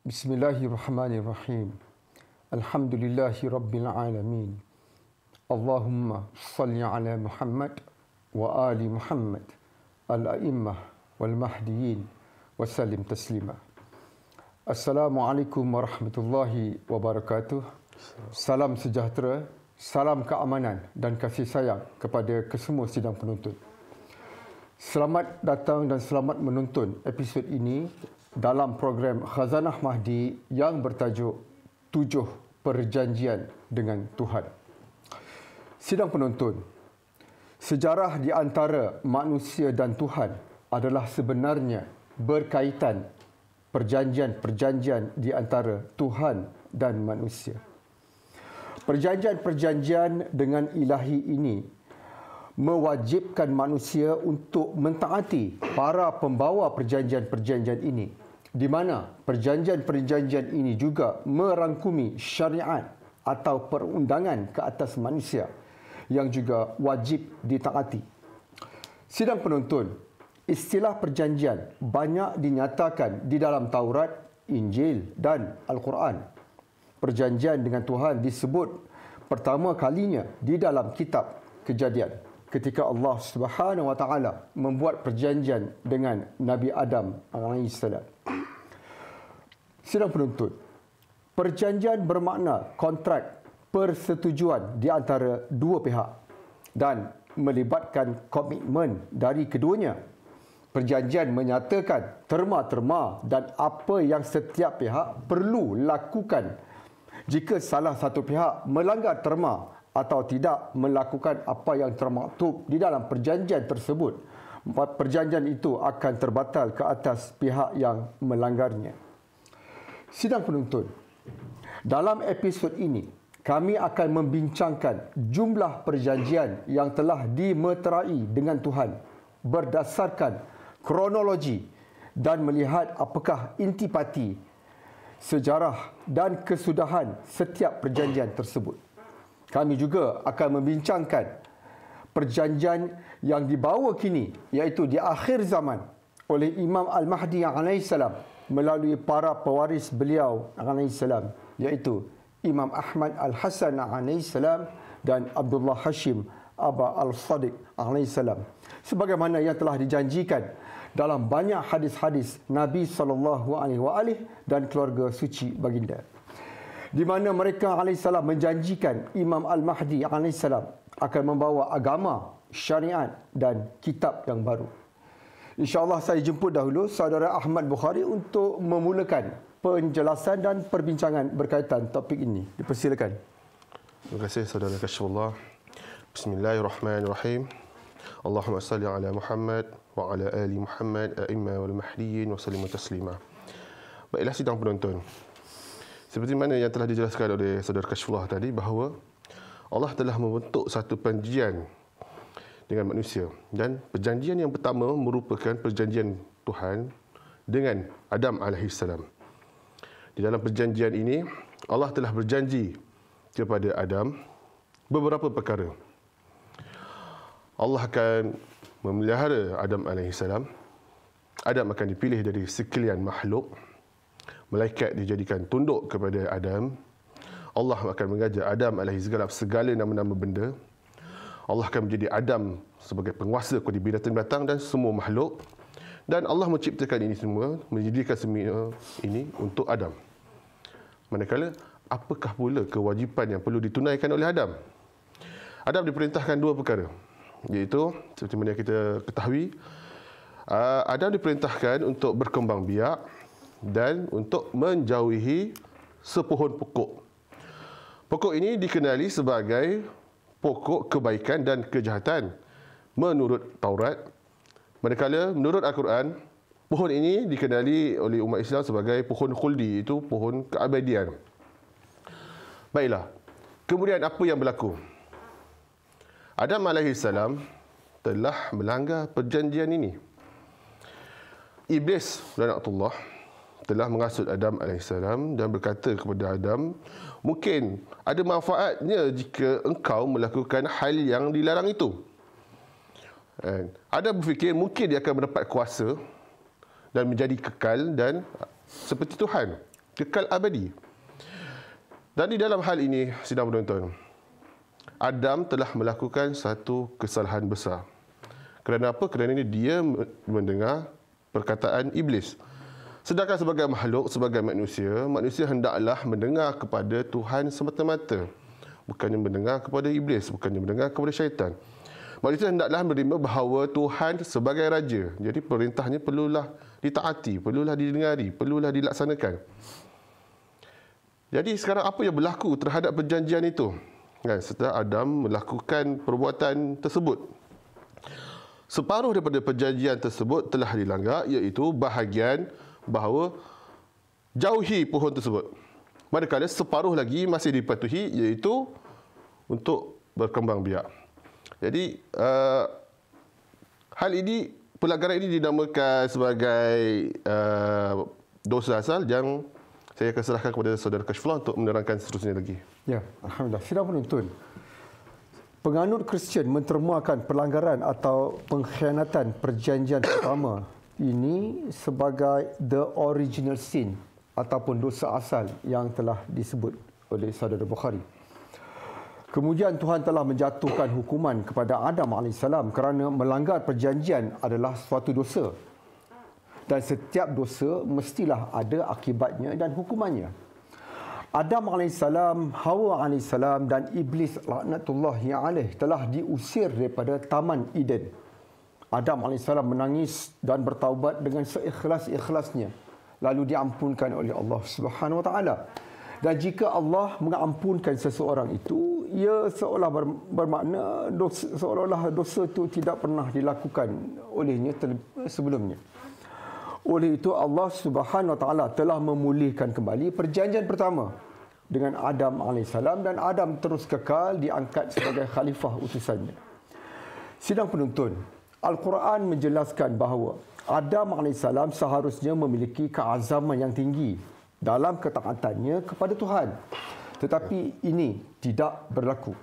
Bismillahirrahmanirrahim. Alhamdulillahi Rabbil Alamin. Allahumma salli ala Muhammad wa ali Muhammad al-a'immah wal mahdiyin wa sallim taslima. Assalamualaikum warahmatullahi wabarakatuh. Salam sejahtera, salam keamanan dan kasih sayang kepada kesemua sidang penuntut. Selamat datang dan selamat menonton episod ini dalam program Khazanah Mahdi yang bertajuk 7 Perjanjian dengan Tuhan. Sidang penonton, sejarah di antara manusia dan Tuhan adalah sebenarnya berkaitan perjanjian-perjanjian di antara Tuhan dan manusia. Perjanjian-perjanjian dengan ilahi ini mewajibkan manusia untuk mentaati para pembawa perjanjian-perjanjian ini, di mana perjanjian-perjanjian ini juga merangkumi syariat atau perundangan ke atas manusia yang juga wajib ditaati. Sidang penonton, istilah perjanjian banyak dinyatakan di dalam Taurat, Injil dan Al-Quran. Perjanjian dengan Tuhan disebut pertama kalinya di dalam kitab Kejadian, ketika Allah Subhanahu Wa Taala membuat perjanjian dengan Nabi Adam alaihissalam. Sidang penuntut, perjanjian bermakna kontrak persetujuan di antara dua pihak dan melibatkan komitmen dari keduanya. Perjanjian menyatakan terma-terma dan apa yang setiap pihak perlu lakukan jika salah satu pihak melanggar terma atau tidak melakukan apa yang termaktub di dalam perjanjian tersebut, perjanjian itu akan terbatal ke atas pihak yang melanggarnya. Sidang penonton, dalam episod ini kami akan membincangkan jumlah perjanjian yang telah dimeterai dengan Tuhan berdasarkan kronologi dan melihat apakah intipati, sejarah dan kesudahan setiap perjanjian tersebut. Kami juga akan membincangkan perjanjian yang dibawa kini, iaitu di akhir zaman oleh Imam Al-Mahdi alaihissalam melalui para pewaris beliau alaihissalam, iaitu Imam Ahmad Al-Hasan alaihissalam dan Abdullah Hashim Aba Al-Sadiq alaihissalam, sebagaimana yang telah dijanjikan dalam banyak hadis-hadis Nabi SAW dan keluarga suci baginda, di mana mereka alaihissalam menjanjikan Imam Al-Mahdi alaihissalam akan membawa agama, syariat dan kitab yang baru. InsyaAllah saya jemput dahulu saudara Ahmad Bukhari untuk memulakan penjelasan dan perbincangan berkaitan topik ini. Dipersilakan. Terima kasih saudara Kashfullah. Bismillahirrahmanirrahim. Allahumma salli ala Muhammad wa ala ali Muhammad a'imma wal mahdiyin wa sallim taslima. Baiklah sidang penonton, seperti mana yang telah dijelaskan oleh saudara Kashfullah tadi, bahawa Allah telah membentuk satu perjanjian dengan manusia, dan perjanjian yang pertama merupakan perjanjian Tuhan dengan Adam alaihissalam. Di dalam perjanjian ini Allah telah berjanji kepada Adam beberapa perkara. Allah akan memelihara Adam alaihissalam. Adam akan dipilih dari sekalian makhluk. Malaikat dijadikan tunduk kepada Adam. Allah akan mengajar Adam alaihissalam segala nama-nama benda. Allah akan menjadi Adam sebagai penguasa kepada binatang-binatang dan semua makhluk. Dan Allah menciptakan ini semua, menjadikan semua ini untuk Adam. Manakala, apakah pula kewajipan yang perlu ditunaikan oleh Adam? Adam diperintahkan dua perkara, iaitu seperti mana kita ketahui, Adam diperintahkan untuk berkembang biak dan untuk menjauhi sepohon pokok. Pokok ini dikenali sebagai pokok kebaikan dan kejahatan menurut Taurat. Manakala menurut Al-Quran, pohon ini dikenali oleh umat Islam sebagai pohon khuldi, itu pohon keabadian. Baiklah, kemudian apa yang berlaku? Adam alaihissalam telah melanggar perjanjian ini. Iblis laknatullah telah mengasut Adam alaihissalam dan berkata kepada Adam, mungkin ada manfaatnya jika engkau melakukan hal yang dilarang itu. Adam berfikir mungkin dia akan mendapat kuasa dan menjadi kekal dan seperti Tuhan. kekal abadi. Dan di dalam hal ini, sidang penonton, Adam telah melakukan satu kesalahan besar. Kerana apa? Kerana dia mendengar perkataan iblis. Sedangkan sebagai makhluk, sebagai manusia hendaklah mendengar kepada Tuhan semata-mata. Bukannya mendengar kepada iblis, bukannya mendengar kepada syaitan. Manusia hendaklah menerima bahawa Tuhan sebagai Raja. Jadi perintahnya perlulah ditaati, perlulah didengari, perlulah dilaksanakan. Jadi sekarang apa yang berlaku terhadap perjanjian itu? Kan, setelah Adam melakukan perbuatan tersebut, separuh daripada perjanjian tersebut telah dilanggar, iaitu bahagian bahawa jauhi pohon tersebut. Manakala separuh lagi masih dipatuhi, iaitu untuk berkembang biak. Jadi hal ini, pelanggaran ini dinamakan sebagai dosa asal yang saya akan serahkan kepada saudara Kashfullah untuk menerangkan seterusnya lagi. Ya, alhamdulillah. Sidang penonton, penganut Kristian mentermuakan pelanggaran atau pengkhianatan perjanjian pertama ini sebagai the original sin ataupun dosa asal yang telah disebut oleh saudara Bukhari. Kemudian Tuhan telah menjatuhkan hukuman kepada Adam AS kerana melanggar perjanjian adalah suatu dosa. Dan setiap dosa mestilah ada akibatnya dan hukumannya. Adam AS, Hawa AS dan Iblis laknatullahi alaih telah diusir daripada Taman Eden. Adam AS menangis dan bertaubat dengan seikhlas-ikhlasnya. Lalu diampunkan oleh Allah Subhanahu Wa Taala. Dan jika Allah mengampunkan seseorang itu, ia seolah bermakna seolah-olah dosa itu tidak pernah dilakukan olehnya sebelumnya. Oleh itu Allah Subhanahu Wa Taala telah memulihkan kembali perjanjian pertama dengan Adam AS dan Adam terus kekal diangkat sebagai khalifah utusannya. Sidang penonton, Al-Quran menjelaskan bahawa Adam AS seharusnya memiliki keazaman yang tinggi dalam ketaatannya kepada Tuhan. Tetapi ini tidak berlaku.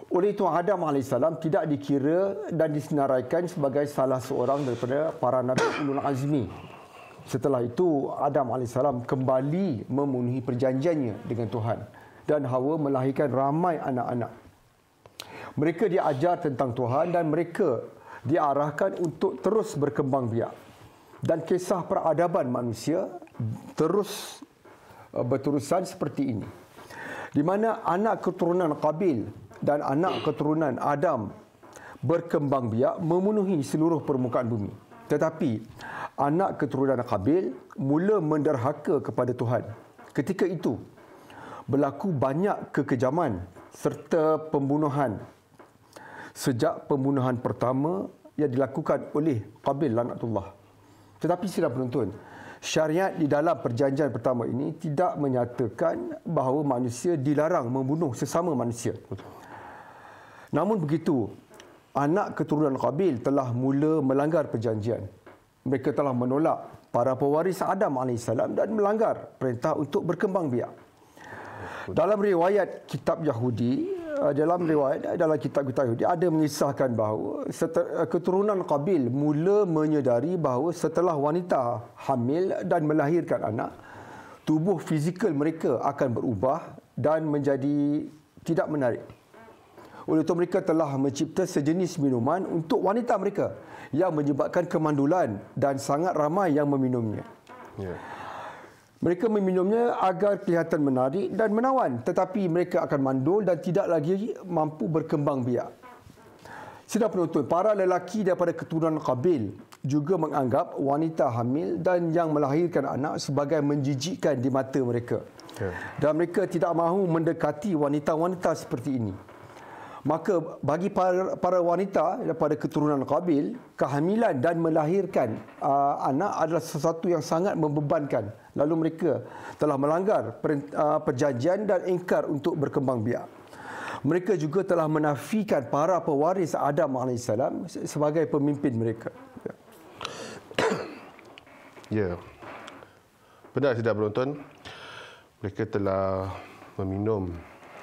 Oleh itu Adam AS tidak dikira dan disenaraikan sebagai salah seorang daripada para Nabi Ulul Azmi. Setelah itu Adam AS kembali memenuhi perjanjiannya dengan Tuhan dan Hawa melahirkan ramai anak-anak. Mereka diajar tentang Tuhan dan mereka diarahkan untuk terus berkembang biak. Dan kisah peradaban manusia terus berterusan seperti ini. Di mana anak keturunan Qabil dan anak keturunan Adam berkembang biak memenuhi seluruh permukaan bumi. Tetapi anak keturunan Qabil mula menderhaka kepada Tuhan. Ketika itu berlaku banyak kekejaman serta pembunuhan. Sejak pembunuhan pertama yang dilakukan oleh Qabil laknatullah. Tetapi sidang penonton, syariat di dalam perjanjian pertama ini tidak menyatakan bahawa manusia dilarang membunuh sesama manusia. Namun begitu, anak keturunan Qabil telah mula melanggar perjanjian. Mereka telah menolak para pewaris Adam AS dan melanggar perintah untuk berkembang biak. Dalam riwayat kitab Yahudi, dalam kitab-kitab Yahudi ada mengisahkan bahawa keturunan Qabil mula menyedari bahawa setelah wanita hamil dan melahirkan anak, tubuh fizikal mereka akan berubah dan menjadi tidak menarik. Oleh itu mereka telah mencipta sejenis minuman untuk wanita mereka yang menyebabkan kemandulan dan sangat ramai yang meminumnya. Yeah. Mereka meminumnya agar kelihatan menarik dan menawan, tetapi mereka akan mandul dan tidak lagi mampu berkembang biak. Sidang penonton, para lelaki daripada keturunan Qabil juga menganggap wanita hamil dan yang melahirkan anak sebagai menjijikkan di mata mereka. Dan mereka tidak mahu mendekati wanita-wanita seperti ini. Maka bagi para wanita daripada keturunan Qabil, kehamilan dan melahirkan anak adalah sesuatu yang sangat membebankan. Lalu mereka telah melanggar perjanjian dan ingkar untuk berkembang biak. Mereka juga telah menafikan para pewaris Adam AS sebagai pemimpin mereka. Ya. Benar tidak penonton? Mereka telah meminum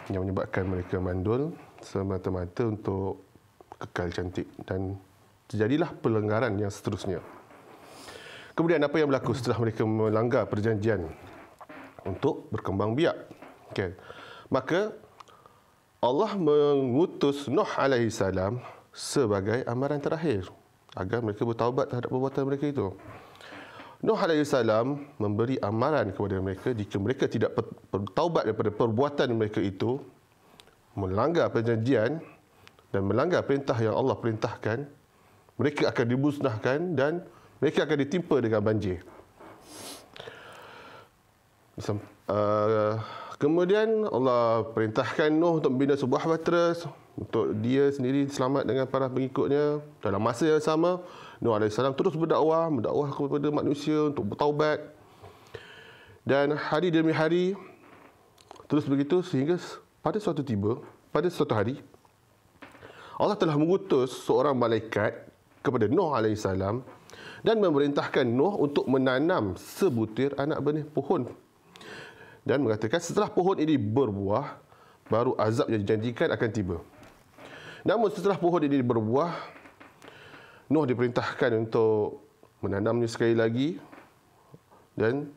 yang menyebabkan mereka mandul semata-mata untuk kekal cantik dan terjadilah pelanggaran yang seterusnya. Kemudian apa yang berlaku setelah mereka melanggar perjanjian? untuk berkembang biak. Okay. Maka Allah mengutus Nuh alaihi salam sebagai amaran terakhir agar mereka bertaubat terhadap perbuatan mereka itu. Nuh alaihi salam memberi amaran kepada mereka jika mereka tidak bertaubat daripada perbuatan mereka itu, melanggar perjanjian dan melanggar perintah yang Allah perintahkan, mereka akan dimusnahkan dan mereka akan ditimpa dengan banjir. Kemudian Allah perintahkan Nuh untuk membina sebuah bahtera untuk dia sendiri selamat dengan para pengikutnya. Dalam masa yang sama, Nuh AS terus berdakwah kepada manusia untuk bertaubat. Dan hari demi hari terus begitu sehingga pada suatu hari Allah telah mengutus seorang malaikat kepada Nuh AS dan memerintahkan Nuh untuk menanam sebutir anak benih pohon. Dan mengatakan setelah pohon ini berbuah, baru azab yang dijanjikan akan tiba. Namun setelah pohon ini berbuah, Nuh diperintahkan untuk menanamnya sekali lagi dan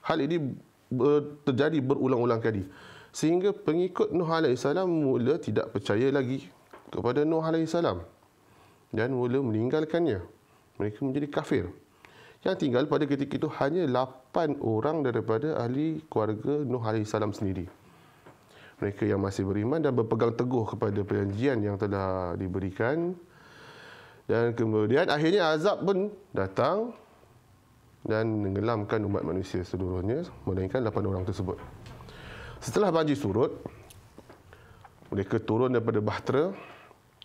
hal ini terjadi berulang-ulang kali. Sehingga pengikut Nuh AS mula tidak percaya lagi kepada Nuh AS dan mula meninggalkannya. Mereka menjadi kafir. Yang tinggal pada ketika itu hanya 8 orang daripada ahli keluarga Nuh AS sendiri. Mereka yang masih beriman dan berpegang teguh kepada perjanjian yang telah diberikan. Dan kemudian akhirnya azab pun datang dan menenggelamkan umat manusia seluruhnya, melainkan 8 orang tersebut. Setelah banjir surut, mereka turun daripada bahtera.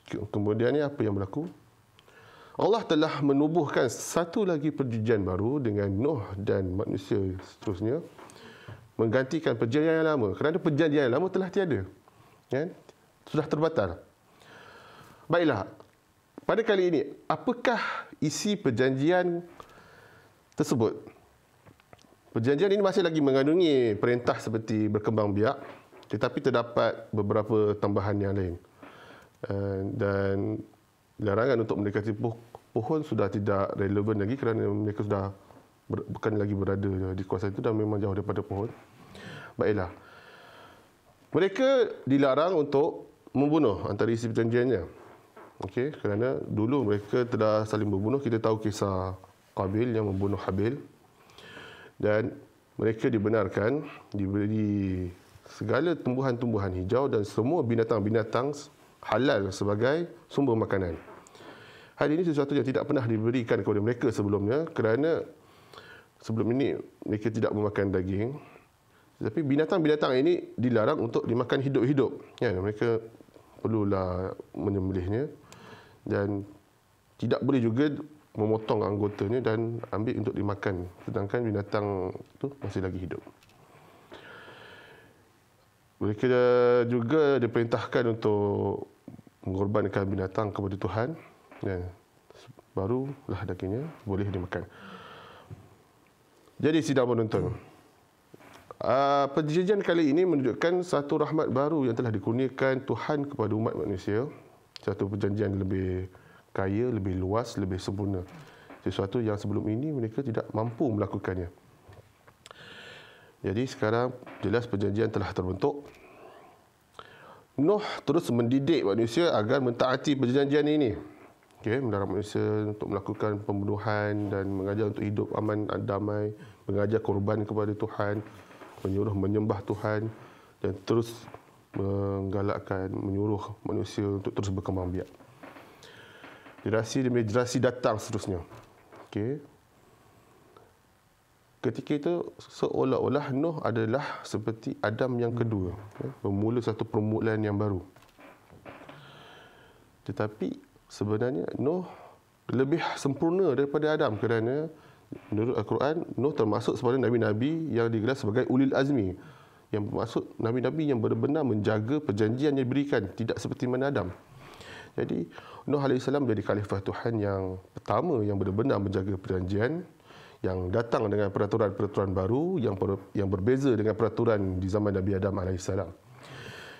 Kemudiannya apa yang berlaku? Allah telah menubuhkan satu lagi perjanjian baru dengan Nuh dan manusia seterusnya, menggantikan perjanjian yang lama. Kerana perjanjian yang lama telah tiada. Kan? Sudah terbatal. Baiklah, pada kali ini, apakah isi perjanjian tersebut? Perjanjian ini masih lagi mengandungi perintah seperti berkembang biak, tetapi terdapat beberapa tambahan yang lain. Dan larangan untuk mendekati pohon sudah tidak relevan lagi kerana mereka sudah bukan lagi berada di kawasan itu dan memang jauh daripada pohon. Baiklah. Mereka dilarang untuk membunuh antara isi perjanjiannya. Okey, kerana dulu mereka telah saling membunuh. Kita tahu kisah Qabil yang membunuh Habil. Dan mereka dibenarkan diberi segala tumbuhan-tumbuhan hijau dan semua binatang-binatang halal sebagai sumber makanan. Hal ini sesuatu yang tidak pernah diberikan kepada mereka sebelumnya kerana sebelum ini mereka tidak memakan daging. Tetapi binatang-binatang ini dilarang untuk dimakan hidup-hidup. Ya, mereka perlulah menyembelihnya dan tidak boleh juga memotong anggotanya dan ambil untuk dimakan. Sedangkan binatang itu masih lagi hidup. Mereka juga diperintahkan untuk mengorbankan binatang kepada Tuhan. Ya, barulah dagingnya boleh dimakan. Jadi sidang penonton, perjanjian kali ini menunjukkan satu rahmat baru yang telah dikurniakan Tuhan kepada umat manusia. Satu perjanjian lebih kaya, lebih luas, lebih sempurna. Sesuatu yang sebelum ini mereka tidak mampu melakukannya. Jadi sekarang jelas perjanjian telah terbentuk. Nuh terus mendidik manusia agar mentaati perjanjian ini. Okay, melarang manusia untuk melakukan pembunuhan dan mengajar untuk hidup aman dan damai, mengajar korban kepada Tuhan, menyuruh menyembah Tuhan dan terus menggalakkan, menyuruh manusia untuk terus berkembang biak. Generasi demi generasi datang seterusnya. Okay. Ketika itu seolah-olah Nuh adalah seperti Adam yang kedua, memula satu permulaan yang baru. Tetapi sebenarnya Nuh lebih sempurna daripada Adam kerana menurut Al-Quran Nuh termasuk sebagai nabi-nabi yang digelar sebagai ulil azmi, yang bermaksud nabi-nabi yang benar-benar menjaga perjanjian yang diberikan, tidak seperti mana Adam. Jadi Nuh AS menjadi khalifah Tuhan yang pertama yang benar-benar menjaga perjanjian, yang datang dengan peraturan-peraturan baru yang berbeza dengan peraturan di zaman Nabi Adam AS.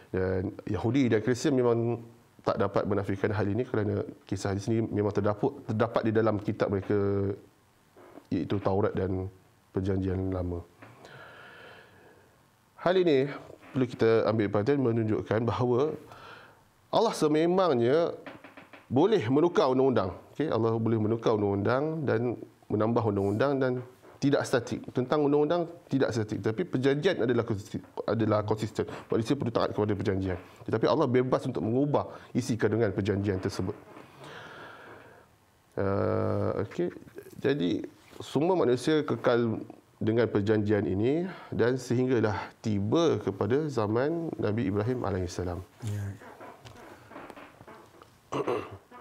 Dan Yahudi dan Kristian memang tak dapat menafikan hal ini kerana kisah di sini memang terdapat di dalam kitab mereka, iaitu Taurat dan Perjanjian Lama. hal ini perlu kita ambil perhatian menunjukkan bahawa Allah sememangnya boleh menukar undang-undang. Okay? Allah boleh menukar undang-undang dan menambah undang-undang dan tidak statik. Tentang undang-undang tidak statik. Tapi perjanjian adalah konsisten. Manusia perlu taat kepada perjanjian. Tetapi Allah bebas untuk mengubah isi kandungan perjanjian tersebut. Okay. Jadi semua manusia kekal dengan perjanjian ini dan sehinggalah tiba kepada zaman Nabi Ibrahim alaihissalam. Ya.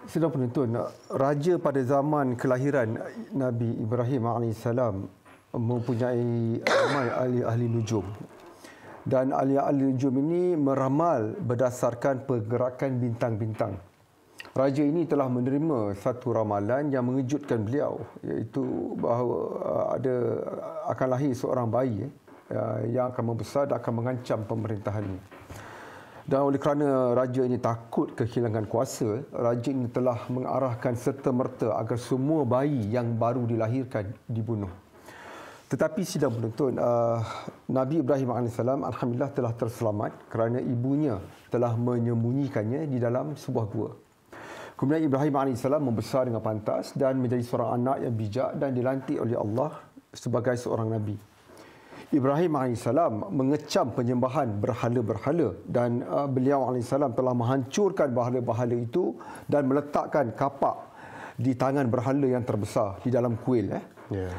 Sidang penonton, raja pada zaman kelahiran Nabi Ibrahim alaihissalam mempunyai ramai ahli-ahli nujum. Dan ahli-ahli nujum ini meramal berdasarkan pergerakan bintang-bintang. Raja ini telah menerima satu ramalan yang mengejutkan beliau, iaitu bahawa akan lahir seorang bayi yang akan membesar dan akan mengancam pemerintahannya. Dan oleh kerana raja ini takut kehilangan kuasa, raja ini telah mengarahkan serta-merta agar semua bayi yang baru dilahirkan dibunuh. Tetapi sidang penonton, Nabi Ibrahim AS alhamdulillah telah terselamat kerana ibunya telah menyembunyikannya di dalam sebuah gua. Kemudian Ibrahim AS membesar dengan pantas dan menjadi seorang anak yang bijak dan dilantik oleh Allah sebagai seorang Nabi. Ibrahim AS mengecam penyembahan berhala-berhala dan beliau AS telah menghancurkan berhala-berhala itu dan meletakkan kapak di tangan berhala yang terbesar di dalam kuil. Yeah.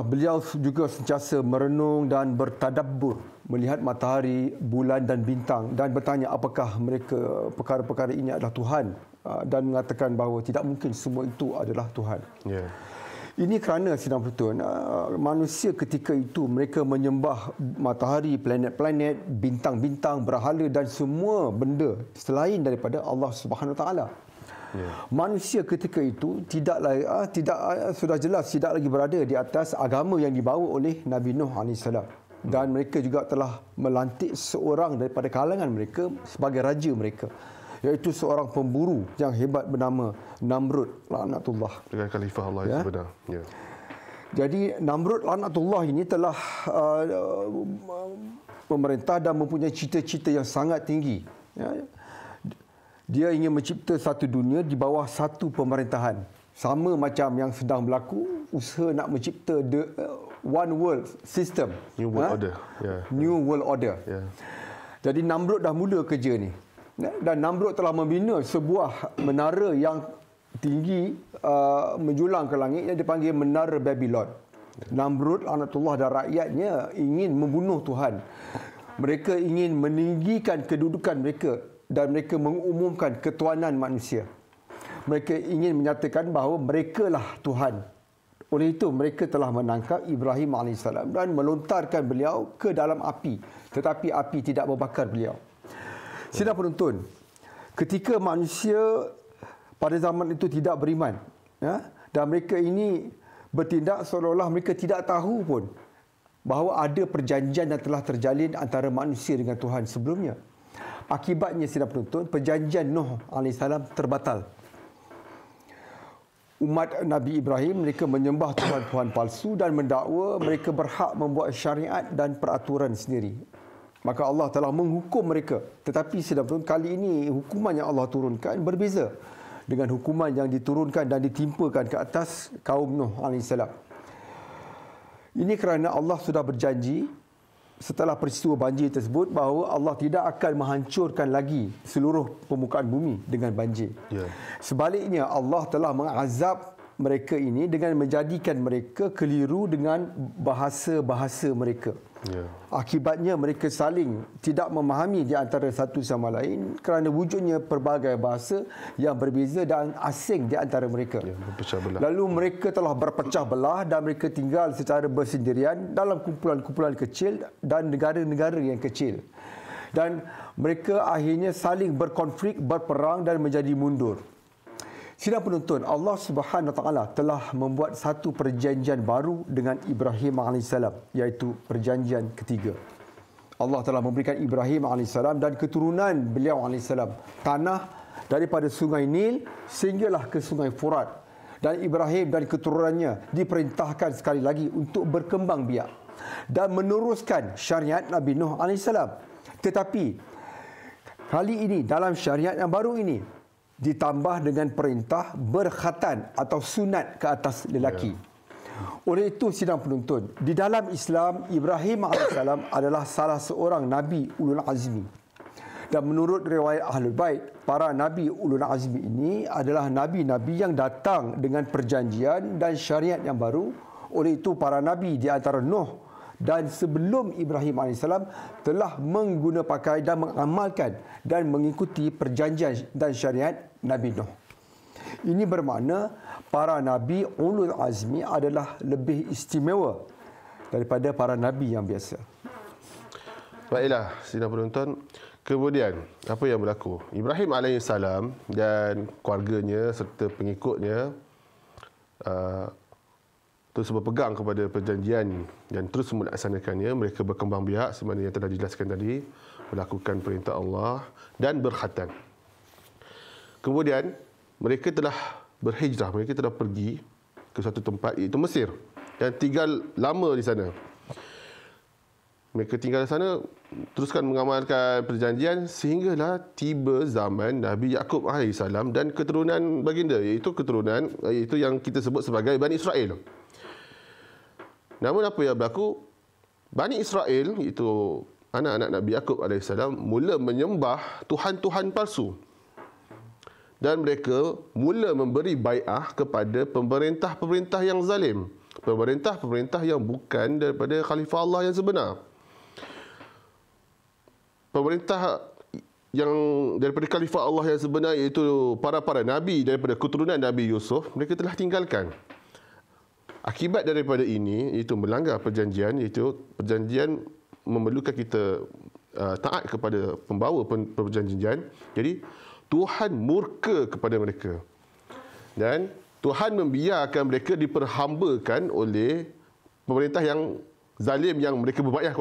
Beliau juga sentiasa merenung dan bertadabbur melihat matahari, bulan dan bintang dan bertanya apakah mereka perkara-perkara ini adalah Tuhan dan mengatakan bahawa tidak mungkin semua itu adalah Tuhan. Yeah. Ini kerana sidang penonton, manusia ketika itu mereka menyembah matahari, planet-planet, bintang-bintang, berhala dan semua benda selain daripada Allah Subhanahu Wa Taala. Yeah. Manusia ketika itu sudah jelas tidak lagi berada di atas agama yang dibawa oleh Nabi Nuh AS. Dan mereka juga telah melantik seorang daripada kalangan mereka sebagai raja mereka, iaitu seorang pemburu yang hebat bernama Namrud laknatullah. Dengan khalifah Allah yang benar. Ya. Jadi Namrud laknatullah ini telah memerintah dan mempunyai cita-cita yang sangat tinggi. Ya. Dia ingin mencipta satu dunia di bawah satu pemerintahan. Sama macam yang sedang berlaku, usaha nak mencipta one world system. New world order. Yeah. New world order. Yeah. Jadi Namrud dah mula kerja ni. Dan Namrud telah membina sebuah menara yang tinggi menjulang ke langit yang dipanggil Menara Babylon. Namrud laknatullah dan rakyatnya ingin membunuh Tuhan. Mereka ingin meninggikan kedudukan mereka dan mereka mengumumkan ketuanan manusia. Mereka ingin menyatakan bahawa merekalah Tuhan. Oleh itu mereka telah menangkap Ibrahim AS dan melontarkan beliau ke dalam api. Tetapi api tidak membakar beliau. Sidang penonton, ketika manusia pada zaman itu tidak beriman, ya, dan mereka ini bertindak seolah-olah mereka tidak tahu pun bahawa ada perjanjian yang telah terjalin antara manusia dengan Tuhan sebelumnya. Akibatnya sidang penonton, perjanjian Nuh AS terbatal. Umat Nabi Ibrahim mereka menyembah tuhan-tuhan palsu dan mendakwa mereka berhak membuat syariat dan peraturan sendiri. Maka Allah telah menghukum mereka. Tetapi sidang penonton, kali ini hukuman yang Allah turunkan berbeza dengan hukuman yang diturunkan dan ditimpakan ke atas kaum Nuh AS. Ini kerana Allah sudah berjanji setelah peristiwa banjir tersebut bahawa Allah tidak akan menghancurkan lagi seluruh permukaan bumi dengan banjir. Yeah. Sebaliknya Allah telah mengazab mereka ini dengan menjadikan mereka keliru dengan bahasa-bahasa mereka. Yeah. Akibatnya mereka saling tidak memahami di antara satu sama lain kerana wujudnya pelbagai bahasa yang berbeza dan asing di antara mereka. Yeah, lalu mereka telah berpecah belah dan mereka tinggal secara bersendirian dalam kumpulan-kumpulan kecil dan negara-negara yang kecil. Dan mereka akhirnya saling berkonflik, berperang dan menjadi mundur. Sidang penonton, Allah Subhanahu Wa Taala telah membuat satu perjanjian baru dengan Ibrahim AS, iaitu perjanjian ketiga. Allah telah memberikan Ibrahim AS dan keturunan beliau AS tanah daripada sungai Nil sehinggalah ke sungai Furat. Dan Ibrahim dan keturunannya diperintahkan sekali lagi untuk berkembang biak. dan meneruskan syariat Nabi Nuh AS. Tetapi kali ini dalam syariat yang baru ini ditambah dengan perintah berkhatan atau sunat ke atas lelaki. Oleh itu sidang penuntun, di dalam Islam Ibrahim AS adalah salah seorang Nabi Ulul Azmi. Dan menurut riwayat Ahlul Bait, para Nabi Ulul Azmi ini adalah Nabi-Nabi yang datang dengan perjanjian dan syariat yang baru. Oleh itu para Nabi di antara Nuh dan sebelum Ibrahim AS telah mengguna pakai dan mengamalkan dan mengikuti perjanjian dan syariat Nabi Nuh. Ini bermakna para Nabi Ulul Azmi adalah lebih istimewa daripada para Nabi yang biasa. Baiklah, sidang penonton. Kemudian, apa yang berlaku? Ibrahim AS dan keluarganya serta pengikutnya terus berpegang kepada perjanjian dan terus melaksanakannya. Mereka berkembang biak sebagaimana yang telah dijelaskan tadi, melakukan perintah Allah dan berkhatan. Kemudian, mereka telah berhijrah, mereka telah pergi ke suatu tempat iaitu Mesir dan tinggal lama di sana. Mereka tinggal di sana, teruskan mengamalkan perjanjian sehinggalah tiba zaman Nabi Yaqub AS dan keturunan baginda, iaitu yang kita sebut sebagai Bani Israel. Namun apa yang berlaku? Bani Israel, iaitu anak-anak Nabi Yaqub AS, mula menyembah Tuhan-Tuhan palsu. Dan mereka mula memberi bai'ah kepada pemerintah-pemerintah yang zalim. Pemerintah-pemerintah yang bukan daripada khalifah Allah yang sebenar. Pemerintah yang daripada khalifah Allah yang sebenar, iaitu para Nabi daripada keturunan Nabi Yusuf, mereka telah tinggalkan. Akibat daripada ini, iaitu melanggar perjanjian, iaitu perjanjian memerlukan kita taat kepada pembawa perjanjian. Jadi, Tuhan murka kepada mereka. Dan Tuhan membiarkan mereka diperhambakan oleh pemerintah yang zalim yang mereka berbaiat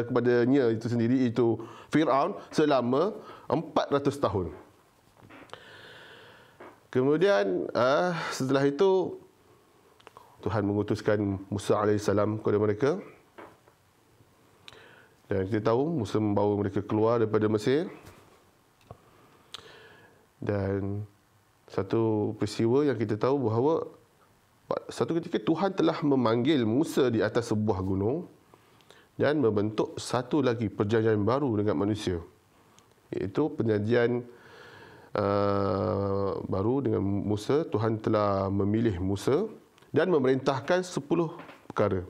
kepadanya itu sendiri, itu Firaun, selama 400 tahun. Kemudian setelah itu Tuhan mengutuskan Musa AS kepada mereka. Dan kita tahu Musa membawa mereka keluar daripada Mesir. Dan satu peristiwa yang kita tahu bahawa satu ketika Tuhan telah memanggil Musa di atas sebuah gunung dan membentuk satu lagi perjanjian baru dengan manusia, iaitu perjanjian baru dengan Musa. Tuhan telah memilih Musa dan memerintahkan 10 perkara.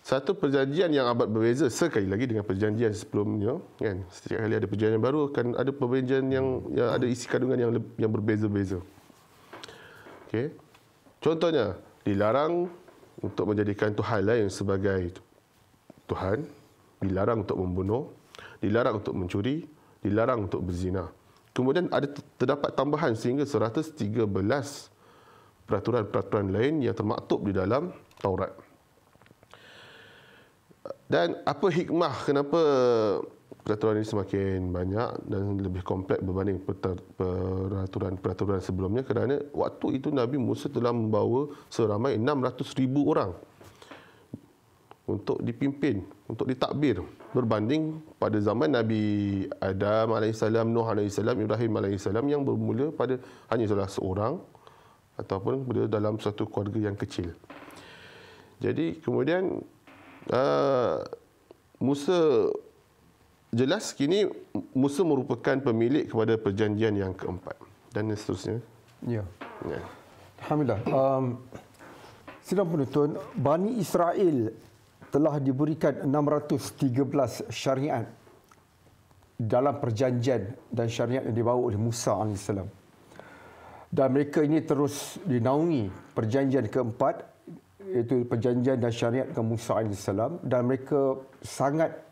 Satu perjanjian yang amat berbeza sekali lagi dengan perjanjian sebelumnya, kan? Setiap kali ada perjanjian baru akan ada perjanjian yang ada isi kandungan yang berbeza-beza. Okey. Contohnya, dilarang untuk menjadikan Tuhan lain sebagai Tuhan, dilarang untuk membunuh, dilarang untuk mencuri, dilarang untuk berzina. Kemudian ada terdapat tambahan sehingga 113 peraturan-peraturan lain yang termaktub di dalam Taurat. Dan apa hikmah kenapa peraturan ini semakin banyak dan lebih kompleks berbanding peraturan-peraturan sebelumnya? Kerana waktu itu Nabi Musa telah membawa seramai 600,000 orang untuk dipimpin, untuk ditakbir, berbanding pada zaman Nabi Adam AS, Nuh AS, Ibrahim AS yang bermula pada hanya salah seorang ataupun dalam satu keluarga yang kecil. Jadi kemudian Musa, jelas kini Musa merupakan pemilik kepada perjanjian yang keempat dan seterusnya. Ya. Alhamdulillah. Sidang penuntun, Bani Israel telah diberikan 613 syariat dalam perjanjian dan syariat yang dibawa oleh Musa AS. Dan mereka ini terus dinaungi perjanjian keempat, iaitu perjanjian dan syariat dengan Musa AS, dan mereka sangat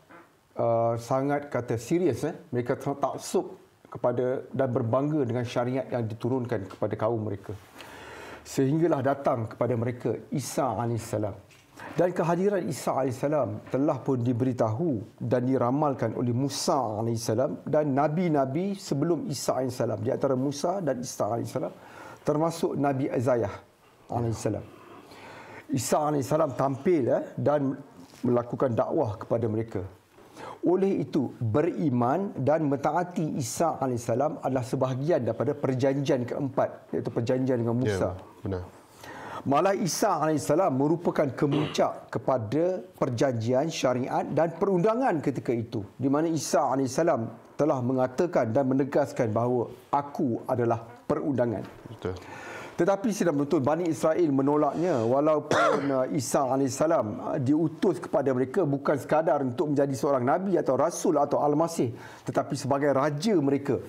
kata serius, mereka taksub kepada dan berbangga dengan syariat yang diturunkan kepada kaum mereka. Sehinggalah datang kepada mereka Isa AS. Dan kehadiran Isa AS telah pun diberitahu dan diramalkan oleh Musa AS dan nabi-nabi sebelum Isa AS. Di antara Musa dan Isa AS termasuk Nabi Azayah AS. Isa AS tampil dan melakukan dakwah kepada mereka. Oleh itu, beriman dan mentaati Isa AS adalah sebahagian daripada perjanjian keempat, iaitu perjanjian dengan Musa. Ya, benar. Malah Isa AS merupakan kemuncak kepada perjanjian syariat dan perundangan ketika itu, di mana Isa AS telah mengatakan dan menegaskan bahawa aku adalah perundangan. Betul. Tetapi sidang penuntut, Bani Israel menolaknya walaupun Isa AS diutus kepada mereka bukan sekadar untuk menjadi seorang Nabi atau Rasul atau Al-Masih, tetapi sebagai Raja mereka.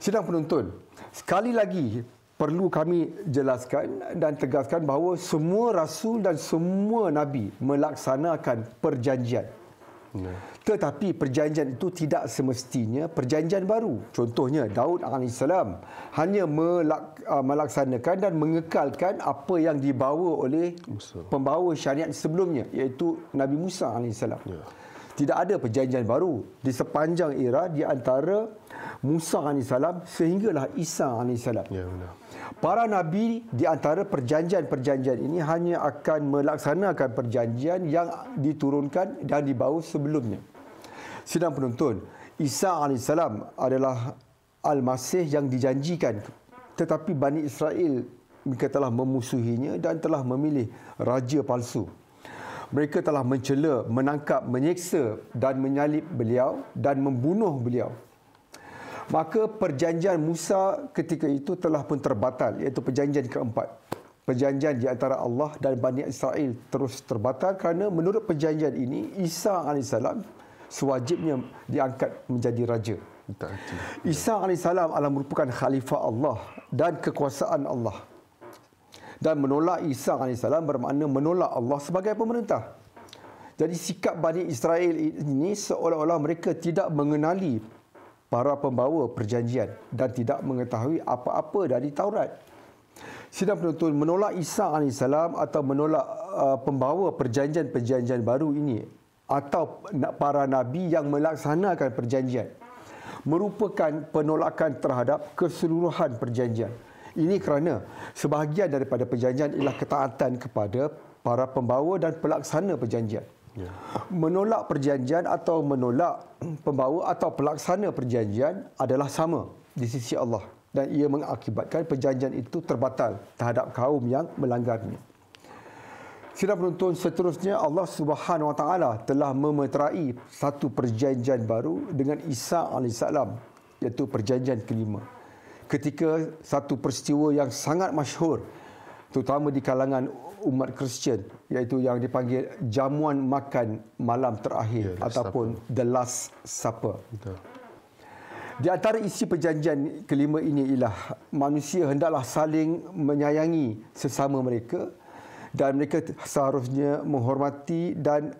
Sidang penuntut, sekali lagi perlu kami jelaskan dan tegaskan bahawa semua Rasul dan semua Nabi melaksanakan perjanjian. Tetapi perjanjian itu tidak semestinya perjanjian baru. Contohnya Daud AS hanya melaksanakan dan mengekalkan apa yang dibawa oleh pembawa syariat sebelumnya, iaitu Nabi Musa AS. Ya. Tidak ada perjanjian baru di sepanjang era di antara Musa AS sehinggalah Isa AS. Ya, benar. Para Nabi di antara perjanjian-perjanjian ini hanya akan melaksanakan perjanjian yang diturunkan dan dibawa sebelumnya. Sidang penuntut, Isa AS adalah Al-Masih yang dijanjikan. Tetapi Bani Israel mereka telah memusuhinya dan telah memilih raja palsu. Mereka telah mencela, menangkap, menyeksa dan menyalib beliau dan membunuh beliau. Maka perjanjian Musa ketika itu telah pun terbatal, iaitu perjanjian keempat. Perjanjian di antara Allah dan Bani Israel terus terbatal kerana menurut perjanjian ini Isa AS sewajibnya diangkat menjadi raja. Isa AS adalah merupakan khalifah Allah dan kekuasaan Allah. Dan menolak Isa AS bermakna menolak Allah sebagai pemerintah. Jadi sikap Bani Israel ini seolah-olah mereka tidak mengenali para pembawa perjanjian dan tidak mengetahui apa-apa dari Taurat. Sidang penuntut, menolak Isa AS atau menolak pembawa perjanjian-perjanjian baru ini atau para Nabi yang melaksanakan perjanjian merupakan penolakan terhadap keseluruhan perjanjian. Ini kerana sebahagian daripada perjanjian ialah ketaatan kepada para pembawa dan pelaksana perjanjian. Ya. Menolak perjanjian atau menolak pembawa atau pelaksana perjanjian adalah sama di sisi Allah dan ia mengakibatkan perjanjian itu terbatal terhadap kaum yang melanggarnya. Sidang penonton, seterusnya Allah Subhanahu Wa Taala telah memeterai satu perjanjian baru dengan Isa AS, iaitu perjanjian kelima. Ketika satu peristiwa yang sangat masyhur terutama di kalangan umat Kristian, iaitu yang dipanggil jamuan makan malam terakhir ataupun The Last Supper. Betul. Di antara isi perjanjian kelima ini ialah manusia hendaklah saling menyayangi sesama mereka dan mereka seharusnya menghormati dan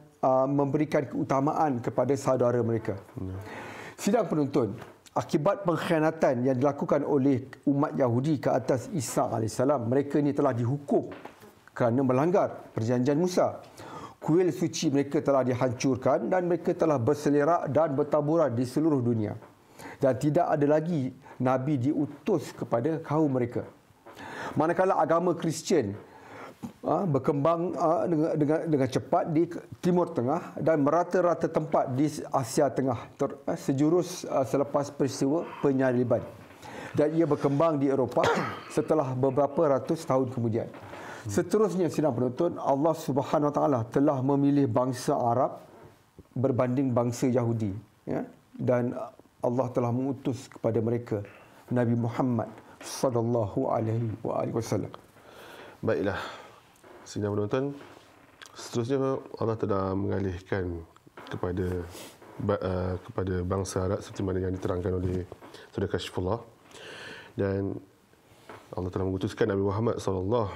memberikan keutamaan kepada saudara mereka. Sidang penuntun, akibat pengkhianatan yang dilakukan oleh umat Yahudi ke atas Isa AS, mereka ini telah dihukum kerana melanggar perjanjian Musa. Kuil suci mereka telah dihancurkan dan mereka telah berselerak dan bertaburan di seluruh dunia. Dan tidak ada lagi Nabi diutus kepada kaum mereka. Manakala agama Kristian berkembang dengan cepat di Timur Tengah dan merata-rata tempat di Asia Tengah sejurus selepas peristiwa penyaliban. Dan ia berkembang di Eropah setelah beberapa ratus tahun kemudian. Seterusnya sidang penonton, Allah Subhanahu Wa Taala telah memilih bangsa Arab berbanding bangsa Yahudi, ya? Dan Allah telah mengutus kepada mereka Nabi Muhammad sallallahu alaihi wasallam. Baiklah, sidang penonton, seterusnya Allah telah mengalihkan kepada bangsa Arab seperti mana yang diterangkan oleh Saudara Kashifullah, dan Allah telah mengutuskan Nabi Muhammad SAW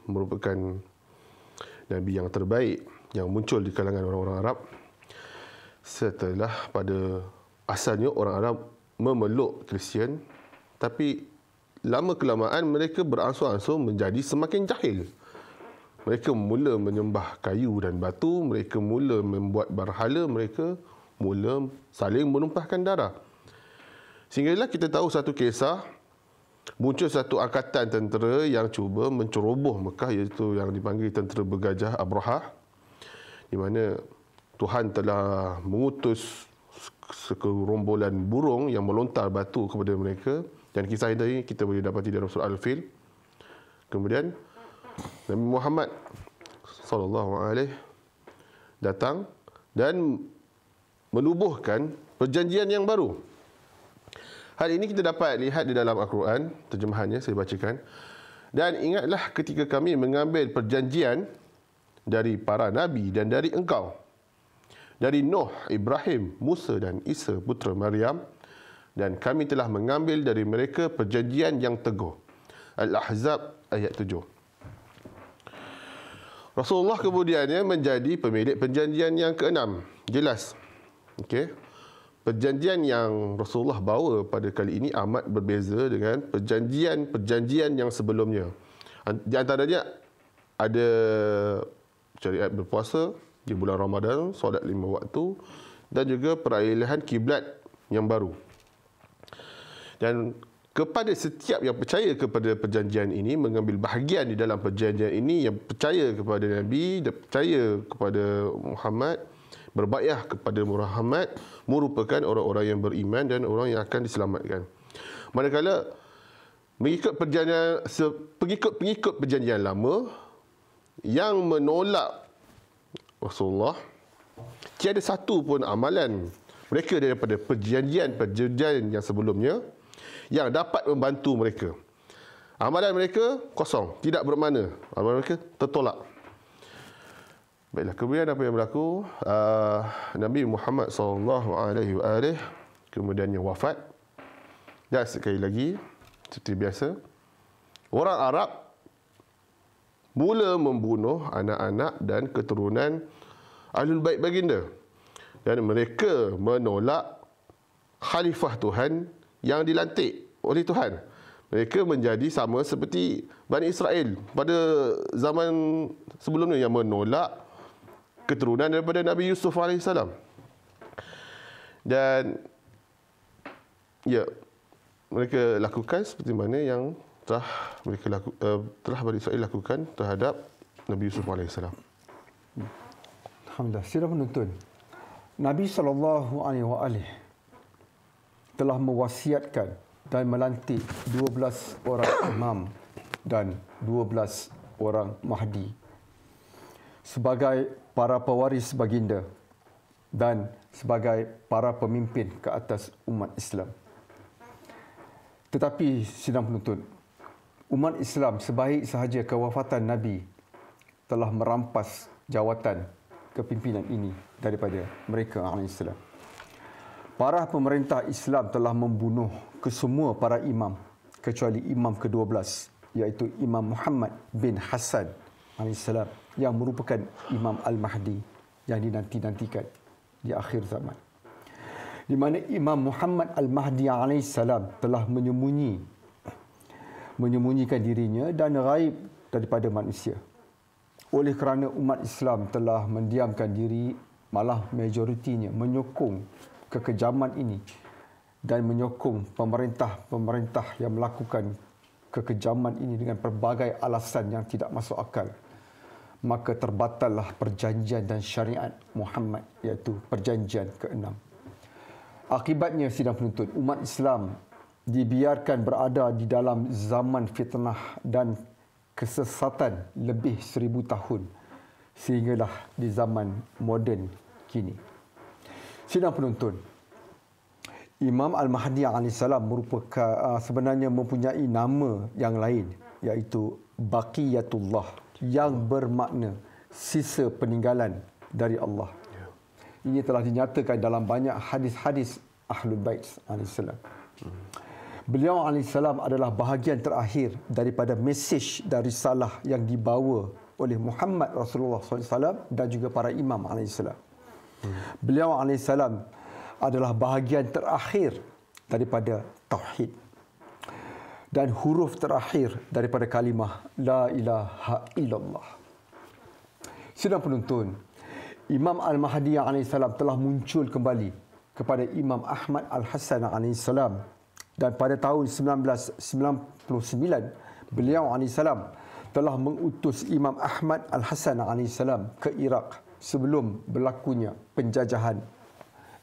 merupakan Nabi yang terbaik yang muncul di kalangan orang-orang Arab setelah pada asalnya orang Arab memeluk Kristian, tapi lama-kelamaan mereka beransur-ansur menjadi semakin jahil. Mereka mula menyembah kayu dan batu, mereka mula membuat berhala, mereka mula saling menumpahkan darah. Sehinggalah kita tahu satu kisah muncul satu angkatan tentera yang cuba menceroboh Mekah, iaitu yang dipanggil tentera bergajah Abrahah, di mana Tuhan telah mengutus sekerombolan burung yang melontar batu kepada mereka, dan kisah ini kita boleh dapati dalam surah Al-Fil. Kemudian Nabi Muhammad SAW datang dan menubuhkan perjanjian yang baru. Hal ini kita dapat lihat di dalam Al-Quran, terjemahannya saya bacakan. Dan ingatlah ketika kami mengambil perjanjian dari para nabi dan dari engkau, dari Nuh, Ibrahim, Musa dan Isa putera Maryam, dan kami telah mengambil dari mereka perjanjian yang teguh. Al-Ahzab ayat 7. Rasulullah kemudiannya menjadi pemilik perjanjian yang ke-6. Jelas. Okey. Perjanjian yang Rasulullah bawa pada kali ini amat berbeza dengan perjanjian yang sebelumnya. Di antaranya ada syariat berpuasa di bulan Ramadan, solat 5 waktu, dan juga peralihan kiblat yang baru. Dan kepada setiap yang percaya kepada perjanjian ini, mengambil bahagian di dalam perjanjian ini, yang percaya kepada Nabi dan percaya kepada Muhammad, berbayah kepada Muhammad, merupakan orang-orang yang beriman dan orang yang akan diselamatkan. Manakala pengikut perjanjian lama yang menolak Rasulullah, tiada satu pun amalan mereka daripada perjanjian yang sebelumnya yang dapat membantu mereka. Amalan mereka kosong, tidak bermakna. Amalan mereka tertolak. Baiklah, kemudian apa yang berlaku? Nabi Muhammad SAW kemudiannya wafat. Dan sekali lagi, seperti biasa, orang Arab mula membunuh anak-anak dan keturunan Ahlul Bait baginda. Dan mereka menolak khalifah Tuhan yang dilantik oleh Tuhan. Mereka menjadi sama seperti Bani Israel pada zaman sebelumnya yang menolak keturunan daripada Nabi Yusuf AS. Dan ya, mereka lakukan seperti mana yang telah Bani Israel lakukan terhadap Nabi Yusuf AS. Alhamdulillah. Sidang penuntun, Nabi SAW telah mewasiatkan dan melantik 12 orang imam dan 12 orang mahdi sebagai para pewaris baginda dan sebagai para pemimpin ke atas umat Islam. Tetapi sidang penuntut, umat Islam sebaik sahaja kewafatan Nabi telah merampas jawatan kepimpinan ini daripada mereka alaihissalam. Para pemerintah Islam telah membunuh kesemua para imam kecuali imam ke-12, iaitu Imam Muhammad bin Hassan alaihissalam, yang merupakan Imam Al-Mahdi yang dinanti-nantikan di akhir zaman. Di mana Imam Muhammad Al-Mahdi alaihissalam telah menyembunyikan dirinya dan gaib daripada manusia. Oleh kerana umat Islam telah mendiamkan diri, malah majoritinya menyokong kekejaman ini dan menyokong pemerintah-pemerintah yang melakukan kekejaman ini dengan pelbagai alasan yang tidak masuk akal, maka terbatallah perjanjian dan syariat Muhammad, iaitu perjanjian ke-6. Akibatnya sidang penuntut, umat Islam dibiarkan berada di dalam zaman fitnah dan kesesatan lebih 1000 tahun sehinggalah di zaman moden kini. Sidang penuntut, Imam Al-Mahdi AS merupakan sebenarnya mempunyai nama yang lain, iaitu Baqiyatullah, yang bermakna sisa peninggalan dari Allah. Ini telah dinyatakan dalam banyak hadis-hadis Ahlul Bait alaihissalam. Beliau alaihissalam adalah bahagian terakhir daripada mesej dan risalah yang dibawa oleh Muhammad Rasulullah SAW dan juga para imam alaihissalam. Beliau alaihissalam adalah bahagian terakhir daripada tauhid dan huruf terakhir daripada kalimah La ilaha illallah. Sidang penuntun, Imam Al-Mahdi AS telah muncul kembali kepada Imam Ahmad Al-Hasan AS Dan pada tahun 1999, beliau alaihissalam telah mengutus Imam Ahmad Al-Hasan alaihissalam ke Iraq sebelum berlakunya penjajahan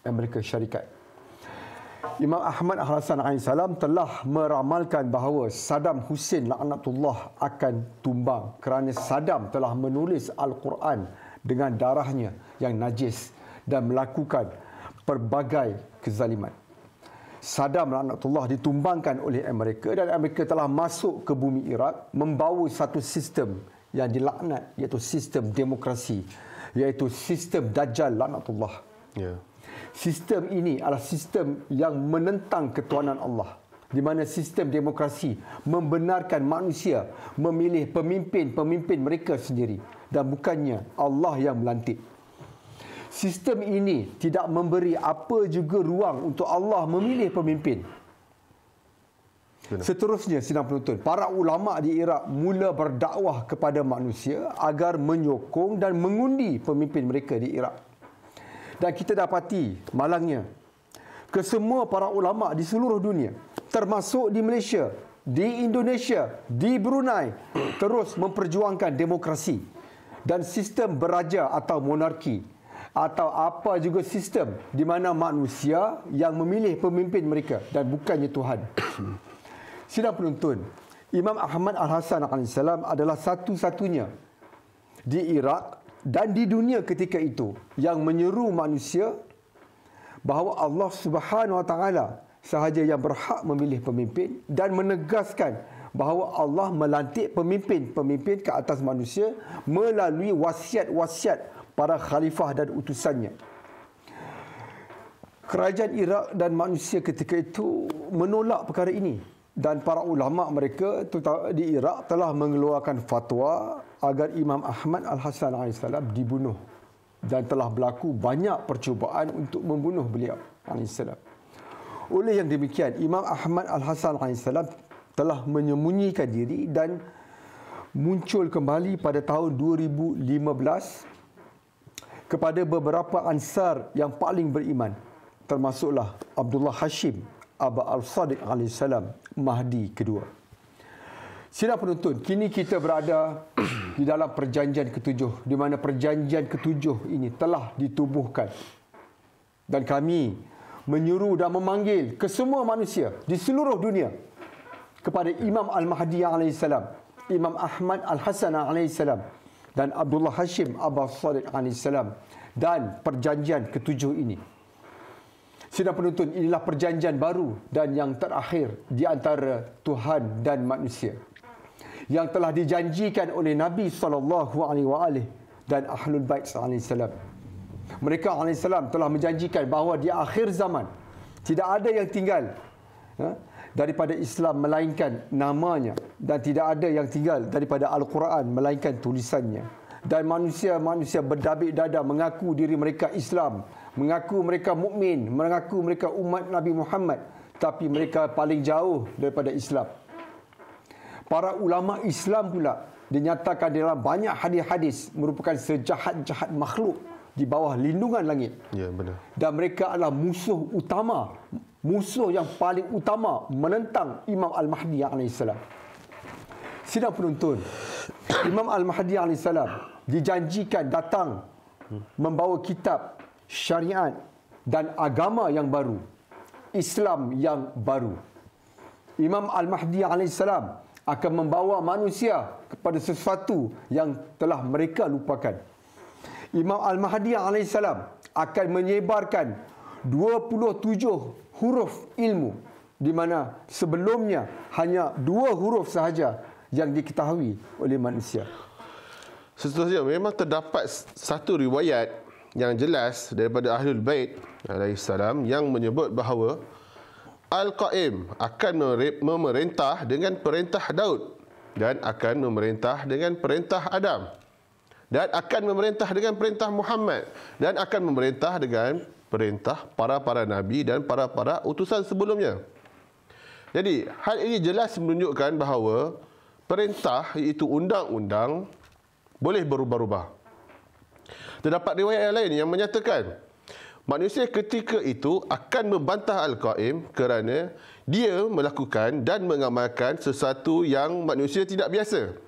Amerika Syarikat. Imam Ahmad Al-Hasan alaihissalam telah meramalkan bahawa Saddam Hussein laknatullah akan tumbang kerana Saddam telah menulis Al-Quran dengan darahnya yang najis dan melakukan pelbagai kezaliman. Saddam laknatullah ditumbangkan oleh Amerika dan Amerika telah masuk ke bumi Iraq membawa satu sistem yang dilaknat, iaitu sistem demokrasi, iaitu sistem Dajjal laknatullah. Ya. Sistem ini adalah sistem yang menentang ketuhanan Allah, di mana sistem demokrasi membenarkan manusia memilih pemimpin mereka sendiri dan bukannya Allah yang melantik. Sistem ini tidak memberi apa juga ruang untuk Allah memilih pemimpin. Benar. Seterusnya, sidang penonton, para ulama di Iraq mula berdakwah kepada manusia agar menyokong dan mengundi pemimpin mereka di Iraq. Dan kita dapati malangnya, kesemua para ulama di seluruh dunia, termasuk di Malaysia, di Indonesia, di Brunei, terus memperjuangkan demokrasi dan sistem beraja atau monarki, atau apa juga sistem di mana manusia yang memilih pemimpin mereka dan bukannya Tuhan. Sidang penonton, Imam Ahmad Al-Hasan alaihissalam adalah satu-satunya di Iraq dan di dunia ketika itu yang menyeru manusia bahawa Allah Subhanahu Wa Taala sahaja yang berhak memilih pemimpin dan menegaskan bahawa Allah melantik pemimpin-pemimpin ke atas manusia melalui wasiat-wasiat para khalifah dan utusannya. Kerajaan Iraq dan manusia ketika itu menolak perkara ini dan para ulama mereka di Iraq telah mengeluarkan fatwa agar Imam Ahmad Al-Hasan alaihissalam dibunuh dan telah berlaku banyak percubaan untuk membunuh beliau alaihissalam. Oleh yang demikian, Imam Ahmad Al-Hasan alaihissalam telah menyembunyikan diri dan muncul kembali pada tahun 2015 kepada beberapa ansar yang paling beriman, termasuklah Abdullah Hashim Aba Al-Sadiq alaihissalam, Mahdi kedua. Sidang penonton, kini kita berada di dalam perjanjian ketujuh, di mana perjanjian ketujuh ini telah ditubuhkan. Dan kami menyuruh dan memanggil kesemua manusia di seluruh dunia kepada Imam Al-Mahdi alaihissalam, Imam Ahmad Al-Hasan alaihissalam dan Abdullah Hashim Aba Al-Sadiq alaihissalam dan perjanjian ketujuh ini. Sidang penonton, inilah perjanjian baru dan yang terakhir di antara Tuhan dan manusia yang telah dijanjikan oleh Nabi SAW dan Ahlul Bait alaihissalam. Mereka alaihissalam telah menjanjikan bahawa di akhir zaman tidak ada yang tinggal daripada Islam melainkan namanya, dan tidak ada yang tinggal daripada Al-Quran melainkan tulisannya. Dan manusia-manusia berdabik dada mengaku diri mereka Islam, mengaku mereka mukmin, mengaku mereka umat Nabi Muhammad, tapi mereka paling jauh daripada Islam. Para ulama Islam pula dinyatakan dalam banyak hadis-hadis merupakan sejahat-jahat makhluk di bawah lindungan langit. Ya, benar. Dan mereka adalah musuh utama, musuh yang paling utama menentang Imam Al-Mahdi alaihissalam. Sidang penonton, Imam Al-Mahdi alaihissalam dijanjikan datang membawa kitab, syariat dan agama yang baru, Islam yang baru. Imam Al-Mahdi alaihissalam akan membawa manusia kepada sesuatu yang telah mereka lupakan. Imam Al-Mahdi alaihissalam akan menyebarkan 27 huruf ilmu, di mana sebelumnya hanya 2 huruf sahaja yang diketahui oleh manusia. Seterusnya, memang terdapat satu riwayat yang jelas daripada Ahlul Bait alaihissalam yang menyebut bahawa Al-Qaim akan memerintah dengan perintah Daud dan akan memerintah dengan perintah Adam dan akan memerintah dengan perintah Muhammad dan akan memerintah dengan perintah para nabi dan para utusan sebelumnya. Jadi, hal ini jelas menunjukkan bahawa perintah, iaitu undang-undang, boleh berubah-ubah. Terdapat riwayat yang lain yang menyatakan manusia ketika itu akan membantah Al-Qaim kerana dia melakukan dan mengamalkan sesuatu yang manusia tidak biasa.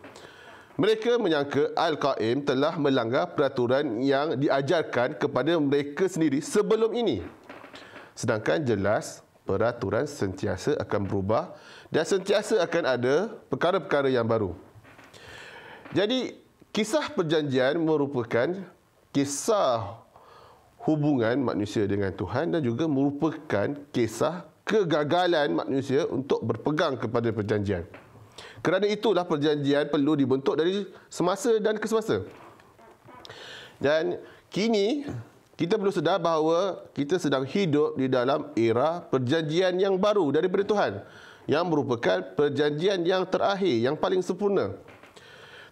Mereka menyangka Al-Qaim telah melanggar peraturan yang diajarkan kepada mereka sendiri sebelum ini. Sedangkan jelas peraturan sentiasa akan berubah dan sentiasa akan ada perkara-perkara yang baru. Jadi, kisah perjanjian merupakan kisah hubungan manusia dengan Tuhan dan juga merupakan kisah kegagalan manusia untuk berpegang kepada perjanjian. Kerana itulah perjanjian perlu dibentuk dari semasa dan ke semasa. Dan kini kita perlu sedar bahawa kita sedang hidup di dalam era perjanjian yang baru daripada Tuhan, yang merupakan perjanjian yang terakhir, yang paling sempurna.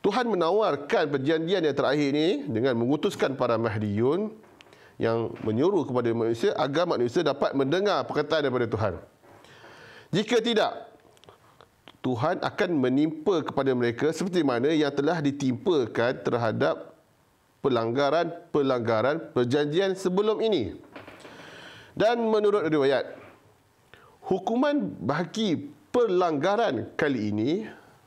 Tuhan menawarkan perjanjian yang terakhir ini dengan mengutuskan para Mahdiyun yang menyuruh kepada manusia agar manusia dapat mendengar perkataan daripada Tuhan. Jika tidak, Tuhan akan menimpa kepada mereka seperti mana yang telah ditimpakan terhadap pelanggaran-pelanggaran perjanjian sebelum ini. Dan menurut riwayat, hukuman bagi pelanggaran kali ini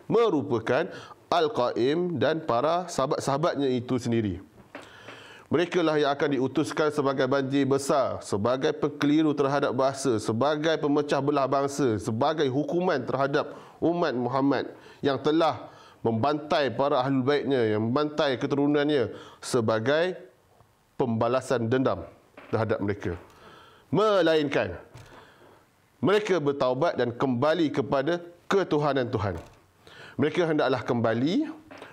merupakan Al-Qaim dan para sahabat-sahabatnya itu sendiri. Mereka lah yang akan diutuskan sebagai banjir besar, sebagai pekeliru terhadap bahasa, sebagai pemecah belah bangsa, sebagai hukuman terhadap umat Muhammad yang telah membantai para ahlul baitnya, yang membantai keturunannya, sebagai pembalasan dendam terhadap mereka. Melainkan mereka bertaubat dan kembali kepada ketuhanan Tuhan. Mereka hendaklah kembali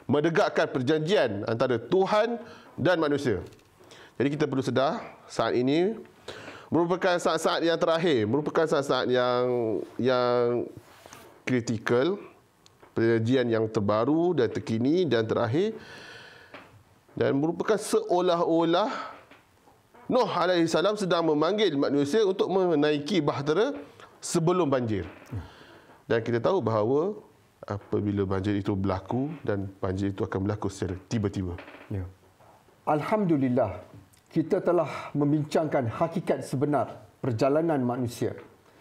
menegakkan perjanjian antara Tuhan dan manusia. Jadi kita perlu sedar saat ini merupakan saat-saat yang terakhir, merupakan saat-saat yang kritikal, perjanjian yang terbaru dan terkini dan terakhir, dan merupakan seolah-olah Nuh alaihi salam sedang memanggil manusia untuk menaiki bahtera sebelum banjir. Dan kita tahu bahawa apabila banjir itu berlaku, dan banjir itu akan berlaku secara tiba-tiba. Ya. Alhamdulillah, kita telah membincangkan hakikat sebenar perjalanan manusia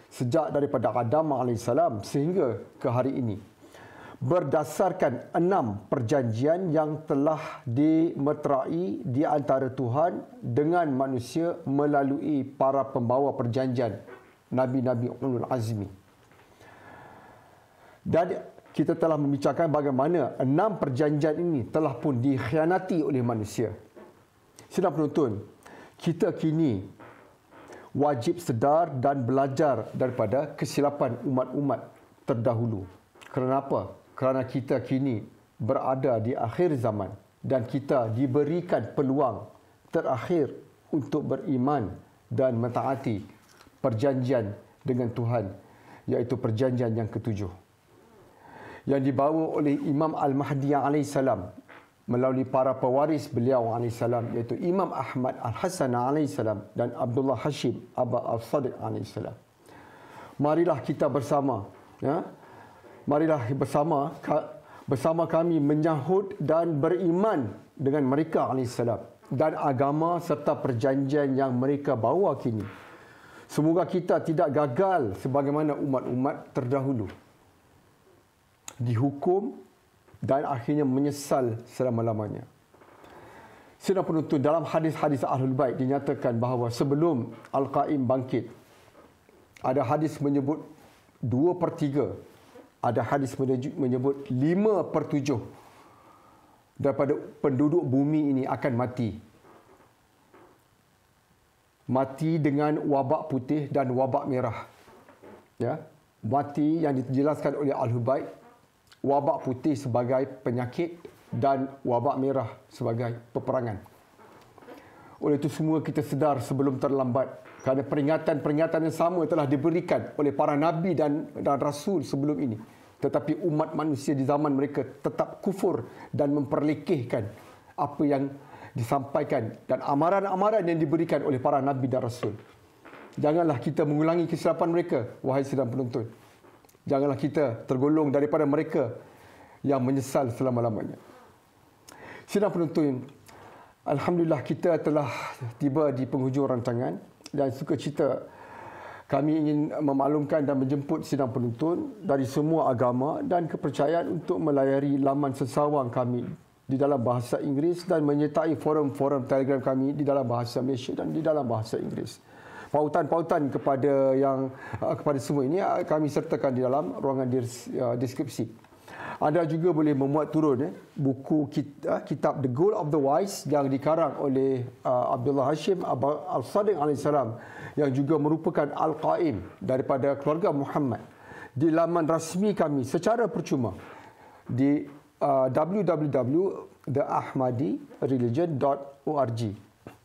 sejak daripada Adam AS sehingga ke hari ini, berdasarkan 6 perjanjian yang telah dimeterai di antara Tuhan dengan manusia melalui para pembawa perjanjian, Nabi-Nabi Ulul Azmi. Dan kita telah membincangkan bagaimana 6 perjanjian ini telah pun dikhianati oleh manusia. Sidang penonton, kita kini wajib sedar dan belajar daripada kesilapan umat-umat terdahulu. Kenapa? Kerana kita kini berada di akhir zaman dan kita diberikan peluang terakhir untuk beriman dan mentaati perjanjian dengan Tuhan, iaitu perjanjian yang ke-7 yang dibawa oleh Imam Al-Mahdi AS melalui para pewaris beliau AS, iaitu Imam Ahmad Al-Hasan AS dan Abdullah Hashim Aba Al-Sadiq AS. Marilah kita bersama, marilah bersama kami menyahut dan beriman dengan mereka AS dan agama serta perjanjian yang mereka bawa kini. Semoga kita tidak gagal sebagaimana umat-umat terdahulu, dihukum dan akhirnya menyesal selama-lamanya. Sidang penonton, dalam hadis-hadis Ahlul Bait dinyatakan bahawa sebelum Al-Qaim bangkit, ada hadis menyebut 2/3, ada hadis menyebut 5/7 daripada penduduk bumi ini akan mati. Mati dengan wabak putih dan wabak merah. Ya, mati yang dijelaskan oleh Ahlul Bait, wabak putih sebagai penyakit dan wabak merah sebagai peperangan. Oleh itu semua kita sedar sebelum terlambat, kerana peringatan-peringatan yang sama telah diberikan oleh para nabi dan rasul sebelum ini. Tetapi umat manusia di zaman mereka tetap kufur dan memperlekehkan apa yang disampaikan dan amaran-amaran yang diberikan oleh para nabi dan rasul. Janganlah kita mengulangi kesilapan mereka, wahai sidang penonton. Janganlah kita tergolong daripada mereka yang menyesal selama-lamanya. Sidang penonton, alhamdulillah kita telah tiba di penghujung rancangan, dan sukacita Kami ingin memaklumkan dan menjemput sidang penuntun dari semua agama dan kepercayaan untuk melayari laman sesawang kami di dalam bahasa Inggeris dan menyertai forum-forum Telegram kami di dalam bahasa Malaysia dan di dalam bahasa Inggeris. Pautan-pautan kepada semua ini kami sertakan di dalam ruangan deskripsi. Anda juga boleh memuat turun buku kitab The Goal of the Wise yang dikarang oleh Abdullah Hashim Al-Sadiq AS yang juga merupakan Al-Qaim daripada keluarga Muhammad di laman rasmi kami secara percuma di www.theahmadireligion.org.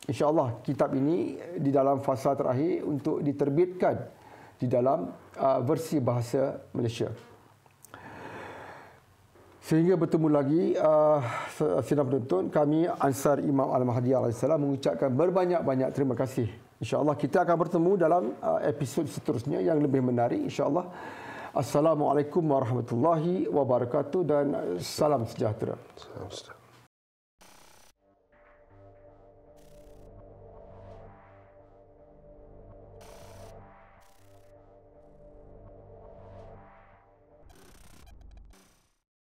InsyaAllah kitab ini di dalam fasa terakhir untuk diterbitkan di dalam versi bahasa Malaysia. Sehingga bertemu lagi sidang penuntun, kami Ansar Imam Al-Mahdi AS mengucapkan berbanyak-banyak terima kasih. InsyaAllah kita akan bertemu dalam episod seterusnya yang lebih menarik insyaAllah. Assalamualaikum warahmatullahi wabarakatuh dan salam sejahtera. Salam sejahtera.